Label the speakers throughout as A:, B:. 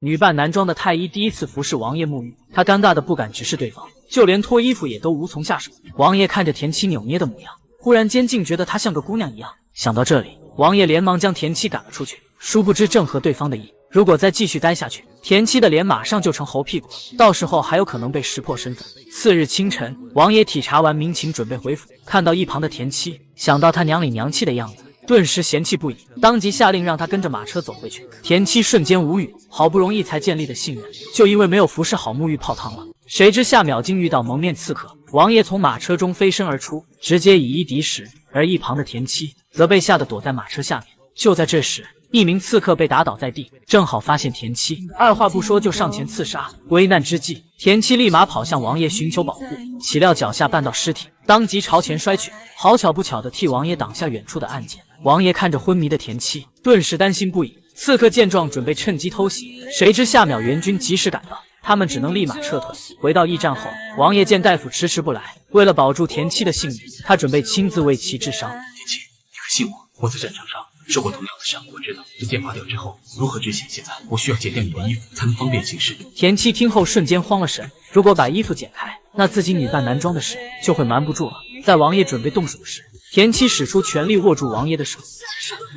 A: 女扮男装的太医第一次服侍王爷沐浴，他尴尬的不敢直视对方，就连脱衣服也都无从下手。王爷看着田七扭捏的模样，忽然间竟觉得她像个姑娘一样。想到这里，王爷连忙将田七赶了出去。殊不知正合对方的意，如果再继续待下去，田七的脸马上就成猴屁股了，到时候还有可能被识破身份。次日清晨，王爷体察完民情，准备回府，看到一旁的田七，想到她娘里娘气的样子，顿时嫌弃不已，当即下令让他跟着马车走回去。田七瞬间无语，好不容易才建立的信任，就因为没有服侍好沐浴泡汤了。谁知下秒竟遇到蒙面刺客，王爷从马车中飞身而出，直接以一敌十，而一旁的田七则被吓得躲在马车下面。就在这时，一名刺客被打倒在地，正好发现田七，二话不说就上前刺杀。危难之际，田七立马跑向王爷寻求保护，岂料脚下绊到尸体，当即朝前摔去，好巧不巧的替王爷挡下远处的暗箭。王爷看着昏迷的田七，顿时担心不已。刺客见状准备趁机偷袭，谁知下秒援军及时赶到，他们只能立马撤退。回到驿站后，王爷见大夫迟迟不来，为了保住田七的性命，他准备亲自为其治伤。
B: 田七，你可信我？我在战场上受过同样的伤，我知道这剑拔掉之后如何止血。现在我需要解掉你的衣服，才能方便行事。
A: 田七听后瞬间慌了神，如果把衣服解开，那自己女扮男装的事就会瞒不住了。在王爷准备动手时，田七使出全力握住王爷的手。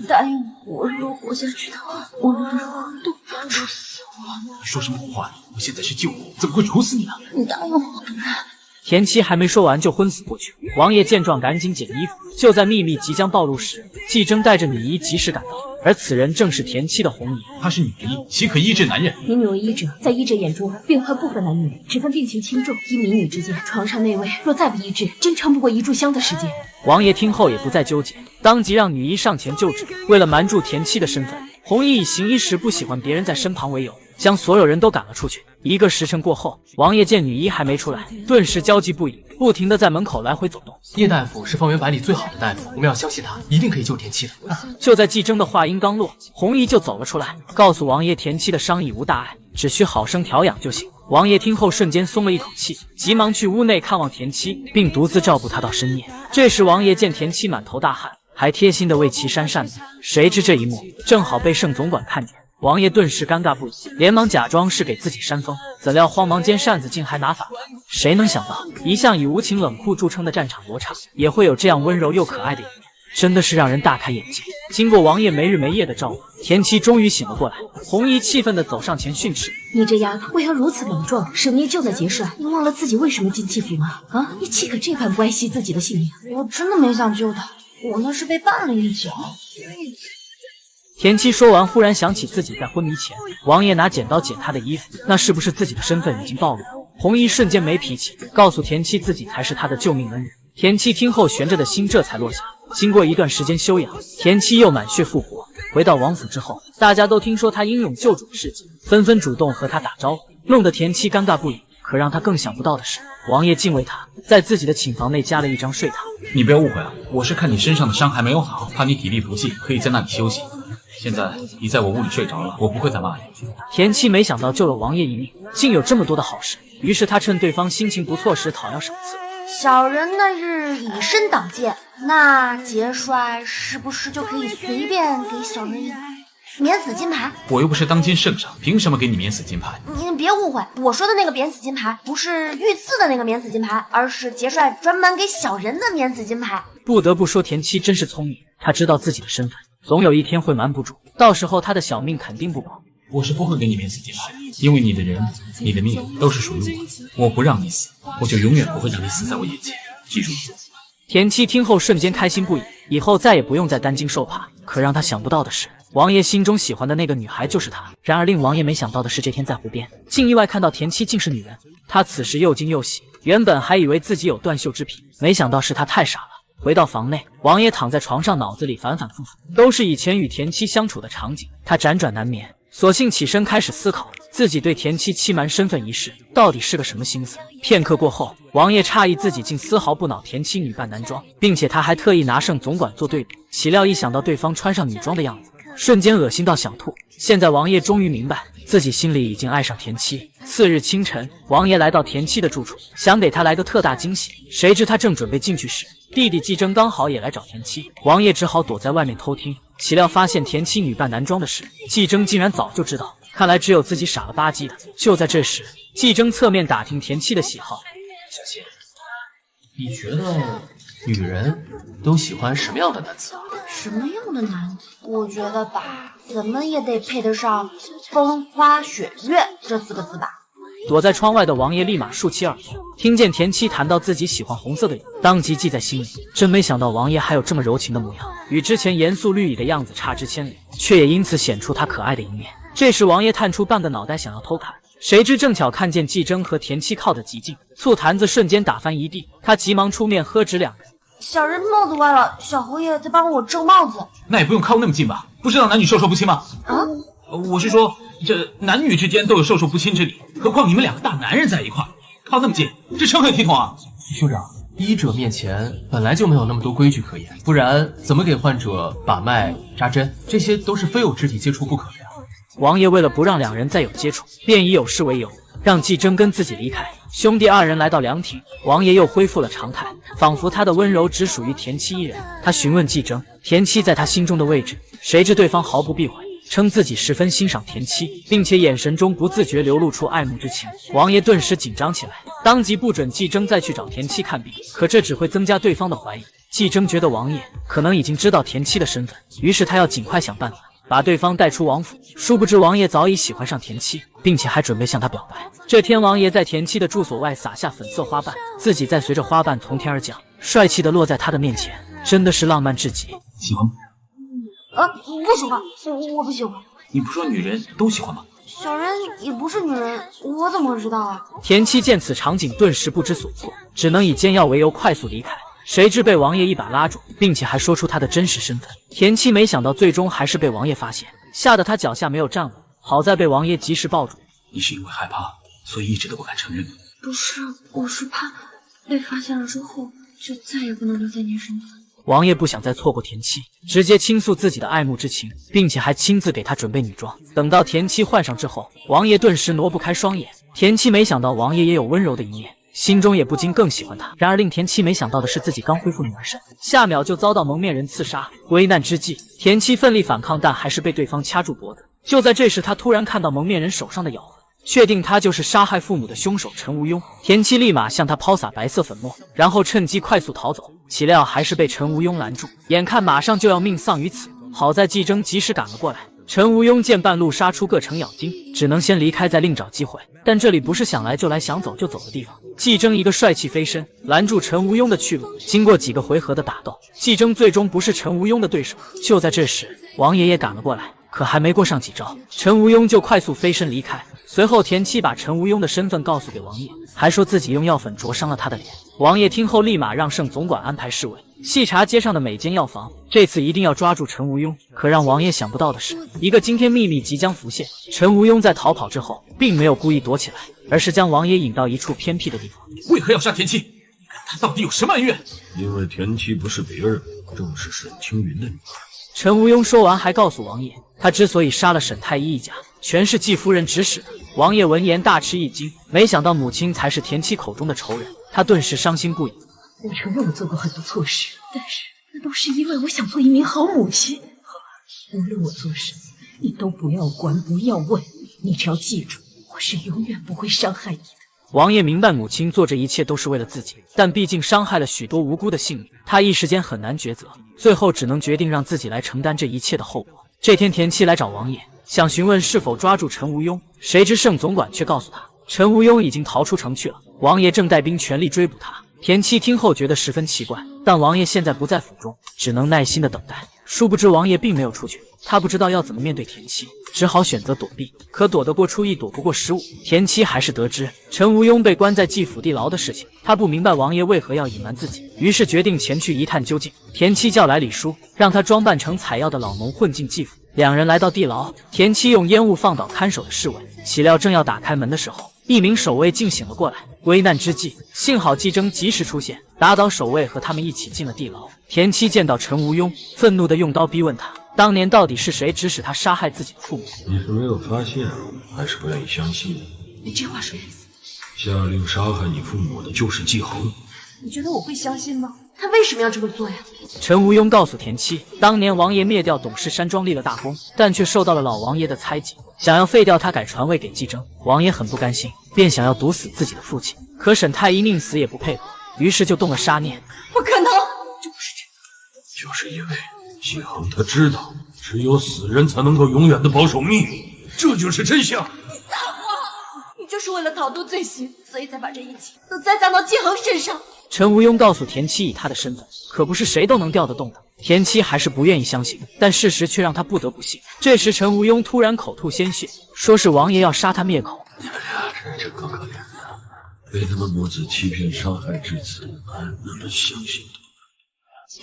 C: 答应我，如果活下去的话，无论如何都不要处死我。
B: 你说什么胡话？我现在是救你，怎么会处死你呢？
C: 你答应我。
A: 田七还没说完就昏死过去。王爷见状赶紧捡衣服，就在秘密即将暴露时，季征带着女医及时赶到，而此人正是田七的红姨。
B: 她是女医，岂可医治男人？
C: 民女为医者，在医者眼中，病患不分男女，只分病情轻重。依民女之见，床上那位若再不医治，真撑不过一炷香的时间。
A: 王爷听后也不再纠结，当即让女医上前救治。为了瞒住田七的身份，红衣以行医时不喜欢别人在身旁为由，将所有人都赶了出去。1个时辰过后，王爷见女医还没出来，顿时焦急不已，不停地在门口来回走动。
D: 叶大夫是方圆百里最好的大夫，我们要相信他，一定可以救田七的。
A: 就在季征的话音刚落，红衣就走了出来，告诉王爷田七的伤已无大碍，只需好生调养就行。王爷听后瞬间松了一口气，急忙去屋内看望田七，并独自照顾他到深夜。这时王爷见田七满头大汗，还贴心的为其扇扇子，谁知这一幕正好被盛总管看见。王爷顿时尴尬不已，连忙假装是给自己扇风，怎料慌忙间扇子竟还拿反了。谁能想到，一向以无情冷酷著称的战场罗刹，也会有这样温柔又可爱的一面，真的是让人大开眼界。经过王爷没日没夜的照顾，田七终于醒了过来。红衣气愤地走上前训斥：“
C: 你这丫头为何如此莽撞？省捏就在结帅，你忘了自己为什么进戚府吗？啊，你岂可这般不爱惜自己的性命？我真的没想救他，我那是被绊了一脚。”
A: 田七说完，忽然想起自己在昏迷前，王爷拿剪刀剪他的衣服，那是不是自己的身份已经暴露了？红衣瞬间没脾气，告诉田七自己才是他的救命恩人。田七听后，悬着的心这才落下。经过一段时间休养，田七又满血复活。回到王府之后，大家都听说他英勇救主的事迹，纷纷主动和他打招呼，弄得田七尴尬不已。可让他更想不到的是，王爷竟为他在自己的寝房内加了一张睡榻。
B: 你不要误会啊，我是看你身上的伤还没有好，怕你体力不济，可以在那里休息。现在你在我屋里睡着了，我不会再骂你。
A: 田七没想到救了王爷一命，竟有这么多的好事，于是他趁对方心情不错时讨要赏赐。
C: 小人那日以身挡剑，那节帅是不是就可以随便给小人一免死金牌？
B: 我又不是当今圣上，凭什么给你免死金牌？
C: 你别误会，我说的那个免死金牌不是御赐的那个免死金牌，而是节帅专门给小人的免死金牌。
A: 不得不说田七真是聪明，他知道自己的身份，总有一天会瞒不住，到时候他的小命肯定不保。
B: 我是不会给你免死金牌的，因为你的人、你的命都是属于我，我不让你死，我就永远不会让你死在我眼前，记住。
A: 田七听后瞬间开心不已，以后再也不用再担惊受怕。可让他想不到的是，王爷心中喜欢的那个女孩就是他。然而令王爷没想到的是，这天在湖边，竟意外看到田七竟是女人。他此时又惊又喜，原本还以为自己有断袖之癖，没想到是他太傻了。回到房内，王爷躺在床上，脑子里反反复复都是以前与田七相处的场景，他辗转难眠，索性起身开始思考自己对田七欺瞒身份一事到底是个什么心思。片刻过后，王爷诧异自己竟丝毫不恼田七女扮男装，并且他还特意拿盛总管做对比，岂料一想到对方穿上女装的样子，瞬间恶心到想吐。现在王爷终于明白自己心里已经爱上田七。次日清晨，王爷来到田七的住处，想给他来个特大惊喜，谁知他正准备进去时，弟弟季征刚好也来找田七，王爷只好躲在外面偷听。岂料发现田七女扮男装的事，季征竟然早就知道。看来只有自己傻了吧唧的。就在这时，季征侧面打听田七的喜好。
D: 小谢，你觉得女人都喜欢什么样的男子？
C: 什么样的男子？我觉得吧，怎么也得配得上风花雪月这4个字吧。
A: 躲在窗外的王爷立马竖起耳朵，听见田七谈到自己喜欢红色的衣，当即记在心里。真没想到王爷还有这么柔情的模样，与之前严肃绿蚁的样子差之千里，却也因此显出他可爱的一面。这时王爷探出半个脑袋想要偷看，谁知正巧看见季征和田七靠得极近，醋坛子瞬间打翻一地，他急忙出面喝止两人。
C: 小人帽子歪了，小侯爷在帮我正帽子。
B: 那也不用靠那么近吧？不知道男女授受不亲吗？
C: 啊？
B: 我是说，这男女之间都有授受不亲之理，何况你们2个大男人在一块，靠那么近，这成何体统啊？
D: 兄长，医者面前本来就没有那么多规矩可言，不然怎么给患者把脉、扎针？这些都是非有肢体接触不可的呀。
A: 王爷为了不让2人再有接触，便以有事为由，让季征跟自己离开。兄弟2人来到凉亭，王爷又恢复了常态，仿佛他的温柔只属于田七一人。他询问季征，田七在他心中的位置，谁知对方毫不避讳，称自己十分欣赏田七，并且眼神中不自觉流露出爱慕之情。王爷顿时紧张起来，当即不准季征再去找田七看病，可这只会增加对方的怀疑。季征觉得王爷可能已经知道田七的身份，于是他要尽快想办法把对方带出王府。殊不知王爷早已喜欢上田七，并且还准备向他表白。这天王爷在田七的住所外撒下粉色花瓣，自己再随着花瓣从天而降，帅气的落在他的面前，真的是浪漫至极。
B: 喜欢吗？
C: 不喜欢，我不喜欢。
B: 你不说女人都喜欢吗？
C: 小人也不是女人，我怎么知道啊？
A: 田七见此场景，顿时不知所措，只能以煎药为由快速离开。谁知被王爷一把拉住，并且还说出他的真实身份。田七没想到最终还是被王爷发现，吓得他脚下没有站稳，好在被王爷及时抱住。
B: 你是因为害怕，所以一直都不敢承认。
C: 不是，我是怕被发现了之后，就再也不能留在您身边。
A: 王爷不想再错过田七，直接倾诉自己的爱慕之情，并且还亲自给他准备女装。等到田七换上之后，王爷顿时挪不开双眼。田七没想到王爷也有温柔的一面，心中也不禁更喜欢他。然而令田七没想到的是，自己刚恢复女儿身，下秒就遭到蒙面人刺杀。危难之际，田七奋力反抗，但还是被对方掐住脖子。就在这时，他突然看到蒙面人手上的咬痕，确定他就是杀害父母的凶手陈无庸。田七立马向他抛洒白色粉末，然后趁机快速逃走，岂料还是被陈无庸拦住，眼看马上就要命丧于此。好在季征及时赶了过来，陈无庸见半路杀出个程咬金，只能先离开，再另找机会。但这里不是想来就来想走就走的地方。季征一个帅气飞身，拦住陈无庸的去路。经过几个回合的打斗，季征最终不是陈无庸的对手。就在这时，王爷也赶了过来，可还没过上几招，陈无庸就快速飞身离开。随后田七把陈无庸的身份告诉给王爷，还说自己用药粉灼伤了他的脸。王爷听后立马让盛总管安排侍卫细查街上的每间药房，这次一定要抓住陈无庸。可让王爷想不到的是，一个惊天秘密即将浮现。陈无庸在逃跑之后，并没有故意躲起来，而是将王爷引到一处偏僻的地方。
B: 为何要杀田七？你看他到底有什么恩怨？
E: 因为田七不是别人，正是沈青云的女儿。
A: 陈无庸说完，还告诉王爷，他之所以杀了沈太医一家，全是季夫人指使的。王爷闻言大吃一惊，没想到母亲才是田七口中的仇人，他顿时伤心不已。
F: 我承认我做过很多错事，但是那都是因为我想做一名好母亲。无论我做什么，你都不要管，不要问，你只要记住，我是永远不会伤害你的。
A: 王爷明白母亲做这一切都是为了自己，但毕竟伤害了许多无辜的性命，他一时间很难抉择，最后只能决定让自己来承担这一切的后果。这天田七来找王爷，想询问是否抓住陈无庸，谁知盛总管却告诉他，陈无庸已经逃出城去了，王爷正带兵全力追捕他。田七听后觉得十分奇怪，但王爷现在不在府中，只能耐心的等待。殊不知王爷并没有出去，他不知道要怎么面对田七，只好选择躲避。可躲得过初一，躲不过15。田七还是得知陈无庸被关在季府地牢的事情，他不明白王爷为何要隐瞒自己，于是决定前去一探究竟。田七叫来李叔，让他装扮成采药的老农混进季府。两人来到地牢，田七用烟雾放倒看守的侍卫，岂料正要打开门的时候，一名守卫竟醒了过来。危难之际，幸好季征及时出现，打倒守卫，和他们一起进了地牢。田七见到陈无庸，愤怒地用刀逼问他，当年到底是谁指使他杀害自己的父母？
E: 你是没有发现，还是不愿意相信？
F: 你这话什么意思？
E: 下令杀害你父母的就是季侯。
C: 你觉得我会相信吗？他为什么要这么做呀？
A: 陈无庸告诉田七，当年王爷灭掉董氏山庄立了大功，但却受到了老王爷的猜忌，想要废掉他，改传位给继征。王爷很不甘心，便想要毒死自己的父亲。可沈太医宁死也不配合，于是就动了杀念。
F: 不可能！
E: 就是因为季恒他知道，只有死人才能够永远的保守秘密，这就是真相。
F: 你就是为了逃脱罪行，所以才把这一切都栽赃到季恒身上。
A: 陈无庸告诉田七，以他的身份，可不是谁都能调得动的。田七还是不愿意相信，但事实却让他不得不信。这时，陈无庸突然口吐鲜血，说是王爷要杀他灭口。
E: 你们俩真是够可怜的，被他们母子欺骗伤害至此，还那么相信。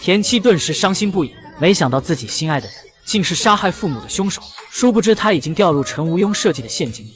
A: 田七顿时伤心不已，没想到自己心爱的人竟是杀害父母的凶手，殊不知他已经掉入陈无庸设计的陷阱里。